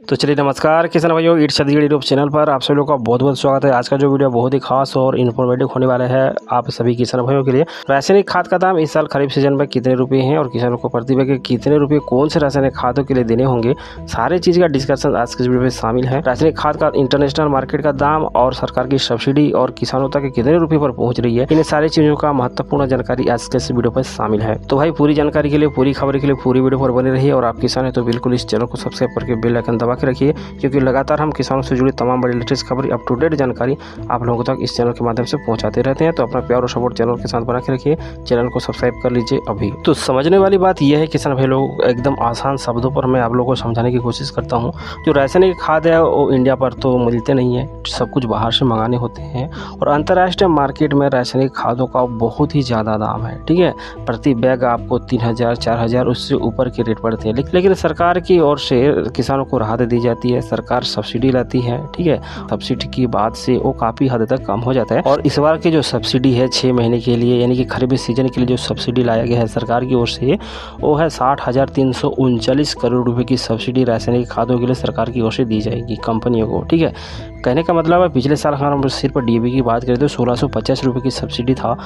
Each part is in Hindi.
तो चलिए नमस्कार किसान भाइयों, ईट छत्तीसगढ़ यूट्यूब चैनल पर आप सभी लोगों का बहुत बहुत स्वागत है। आज का जो वीडियो बहुत ही खास और इन्फॉर्मेटिव होने वाला है आप सभी किसान भाइयों के लिए। रासायनिक खाद का दाम इस साल खरीफ सीजन में कितने रुपए हैं और किसानों को प्रति बीघे कितने रुपए कौन से रासायनिक खादों के लिए देने होंगे, सारी चीज़ का डिस्कशन आज के वीडियो में शामिल है। रासायनिक खाद का इंटरनेशनल मार्केट का दाम और सरकार की सब्सिडी और किसानों तक कितने रुपये पर पहुँच रही है, इन सारी चीज़ों का महत्वपूर्ण जानकारी आज के इस वीडियो पर शामिल है। तो भाई पूरी जानकारी के लिए, पूरी खबर के लिए पूरी वीडियो पर बने रहिए और आप किसान है तो बिल्कुल इस चैनल को सब्सक्राइब करके बेल आइकन दबा के रखिए, क्योंकि लगातार हम किसानों से जुड़ी तमाम बड़ी लेटेस्ट खबर, अप टू डेट जानकारी आप लोगों तक इस चैनल के माध्यम से पहुंचाते रहते हैं। तो अपना प्यार और सपोर्ट चैनल के साथ बना के रखिए, चैनल को सब्सक्राइब कर लीजिए अभी। तो समझने वाली बात यह है किसान भाई लोग, एकदम आसान शब्दों पर मैं आप लोगों को समझाने की कोशिश करता हूँ। जो रासायनिक खाद है वो इंडिया पर तो मिलते नहीं है, सब कुछ बाहर से मंगाने होते हैं और अंतर्राष्ट्रीय मार्केट में रासायनिक खादों का बहुत ही ज़्यादा दाम है। ठीक है, प्रति बैग आपको 3000 4000 उससे ऊपर के रेट पड़ते हैं। लेकिन सरकार की ओर से किसानों को राहत दी जाती है, सरकार सब्सिडी लाती है। ठीक है, सब्सिडी की बात से वो काफ़ी हद तक कम हो जाता है। और इस बार की जो सब्सिडी है 6 महीने के लिए, यानी कि खरीफ सीजन के लिए जो सब्सिडी लाया गया है सरकार की ओर से, वो है 60,339 करोड़ रुपए की सब्सिडी रासायनिक खादों के लिए सरकार की ओर से दी जाएगी कंपनियों को। ठीक है, कहने का मतलब है पिछले साल अगर हम सिर्फ डीएपी की बात करें तो 1650 रुपये की सब्सिडी था।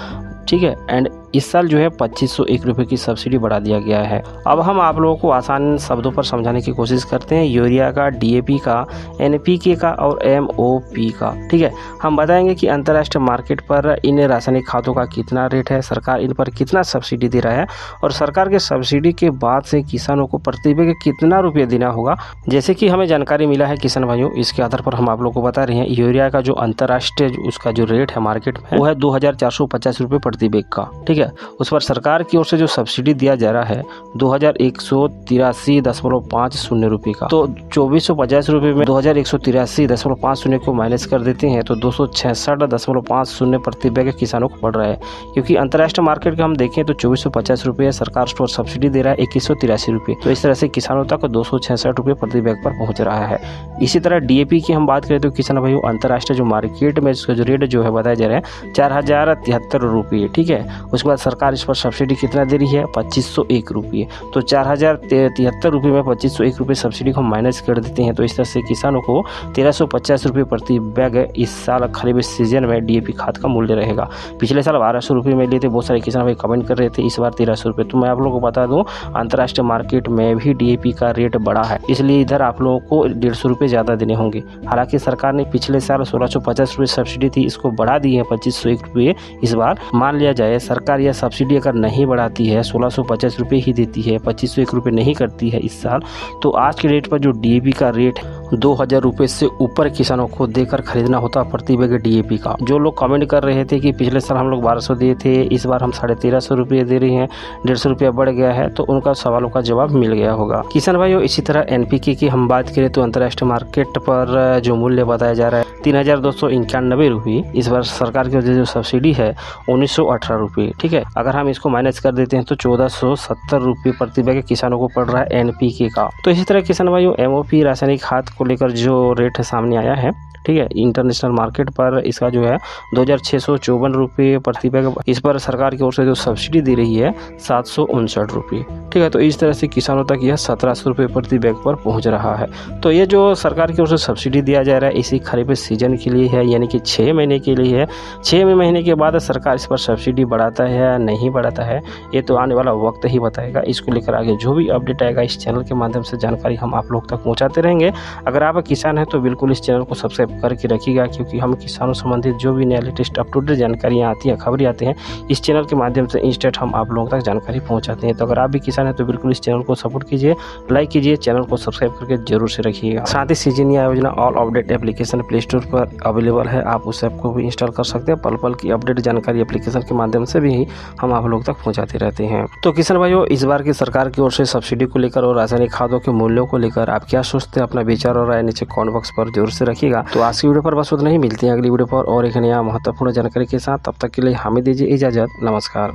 ठीक है, एंड इस साल जो है 2501 रुपये की सब्सिडी बढ़ा दिया गया है। अब हम आप लोगों को आसान शब्दों पर समझाने की कोशिश करते हैं यूरिया का, डीएपी का, एनपीके का और एमओपी का। ठीक है, हम बताएंगे कि अंतर्राष्ट्रीय मार्केट पर इन रासायनिक खादों का कितना रेट है, सरकार इन पर कितना सब्सिडी दे रहा है और सरकार के सब्सिडी के बाद से किसानों को प्रति बीघे कितना रुपये देना होगा। जैसे कि हमें जानकारी मिला है किसान भाइयों, इसके आधार पर हम आप लोग को बता रहे हैं यूरिया का जो अंतर्राष्ट्रीय उसका जो रेट है मार्केट में वो है 2450 रुपये प्रति बैग का। ठीक है, उस पर सरकार की ओर से जो सब्सिडी दिया जा रहा है 2183.50 रुपये का। तो 2450 रुपये में 2183.50 को माइनस कर देते हैं तो 266.50 प्रति बैग किसानों को पड़ रहा है। क्योंकि अंतर्राष्ट्रीय मार्केट का हम देखें तो 2450 रुपये सरकार स्टोर सब्सिडी दे रहा है 2183 रुपये। तो इस तरह से किसानों तक 266 रुपये प्रति बैग पर पहुंच रहा है। इसी तरह डीएपी की हम बात करें तो किसान भाइयों अंतर्राष्ट्रीय जो मार्केट में इसका जो रेट जो है बताया जा रहा है 4073 रुपये। ठीक है, उसके बाद सरकार इस पर सब्सिडी कितना दे रही है 2501 रुपये। तो 4073 रुपये में 2501 रुपये सब्सिडी को माइनस कर देते हैं। तो इस तरह से किसानों को 1350 रुपये प्रति बैग इस साल खरीफ सीजन में डीएपी खाद का मूल्य रहेगा। पिछले साल 1200 रुपये में लिए थे, बहुत सारे किसान भाई कमेंट कर रहे थे, इस बार 1300 रुपये। तो मैं आप लोगों को बता दूं अंतर्राष्ट्रीय मार्केट में भी डीएपी का रेट बढ़ा है, इसलिए इधर आप लोगों को 150 रुपये ज़्यादा देने होंगे। हालांकि सरकार ने पिछले साल 1650 रुपये सब्सिडी थी, इसको बढ़ा दी है 2501 रुपये इस बार। मान लिया जाए सरकार यह सब्सिडी अगर नहीं बढ़ाती है, 1650 रुपये ही देती है, 2501 रुपये नहीं करती है इस साल, तो आज के रेट पर जो डीएपी का रेट 2000 रुपये से ऊपर किसानों को देकर खरीदना होता प्रति बैग डीएपी का। जो लोग कमेंट कर रहे थे कि पिछले साल हम लोग 1200 दिए थे, इस बार हम 1350 रुपये दे रहे हैं, 150 रुपया बढ़ गया है, तो उनका सवालों का जवाब मिल गया होगा किसान भाइयों। इसी तरह एनपीके की हम बात करें तो अंतर्राष्ट्रीय मार्केट पर जो मूल्य बताया जा रहा है 3291 रुपये। इस बार सरकार की जो सब्सिडी है 1918 रुपये। ठीक है, अगर हम इसको माइनस कर देते हैं तो 1470 रुपये प्रति बैग किसानों को पड़ रहा है एनपीके का। तो इसी तरह किसान भाइयों एमओपी रासायनिक खाद को लेकर जो रेट सामने आया है, ठीक है, इंटरनेशनल मार्केट पर इसका जो है 2654 रुपये प्रति बैग। इस पर सरकार की ओर से जो सब्सिडी दी रही है 759 रुपये। ठीक है, तो इस तरह से किसानों तक यह 1700 रुपये प्रति बैग पर पहुंच रहा है। तो ये जो सरकार की ओर से सब्सिडी दिया जा रहा है इसी खरीफ सीजन के लिए है, यानी कि 6 महीने के लिए है। 6 महीने के बाद सरकार इस पर सब्सिडी बढ़ाता है या नहीं बढ़ाता है, ये तो आने वाला वक्त ही बताएगा। इसको लेकर आगे जो भी अपडेट आएगा इस चैनल के माध्यम से जानकारी हम आप लोग तक पहुँचाते रहेंगे। अगर आप किसान हैं तो बिल्कुल इस चैनल को सब्सक्राइब करके रखिएगा, क्योंकि हम किसानों संबंधित जो भी नया लेटेस्ट अप टू डेट जानकारियाँ आती हैं, खबरें आती हैं, इस चैनल के माध्यम से इंस्टेंट हम आप लोगों तक जानकारी पहुंचाते हैं। तो अगर आप भी किसान हैं तो बिल्कुल इस चैनल को सपोर्ट कीजिए, लाइक कीजिए, चैनल को सब्सक्राइब करके जरूर से रखिएगा। साथ ही सीजनिया योजना all update application play store पर अवेलेबल है, आप उस ऐप को भी इंस्टॉल कर सकते हैं। पल पल की अपडेट जानकारी एप्लीकेशन के माध्यम से भी हम आप लोग तक पहुँचाते रहते हैं। तो किसान भाइयों इस बार की सरकार की ओर से सब्सिडी को लेकर और रासायनिक खादों के मूल्यों को लेकर आप क्या सोचते हैं, अपना विचार और राय नीचे कमेंट बॉक्स पर जरूर से रखिएगा। तो आज की वीडियो पर बस उतना ही, मिलते हैं अगली वीडियो पर और एक नया महत्वपूर्ण जानकारी के साथ। तब तक के लिए हमें दीजिए इजाजत, नमस्कार।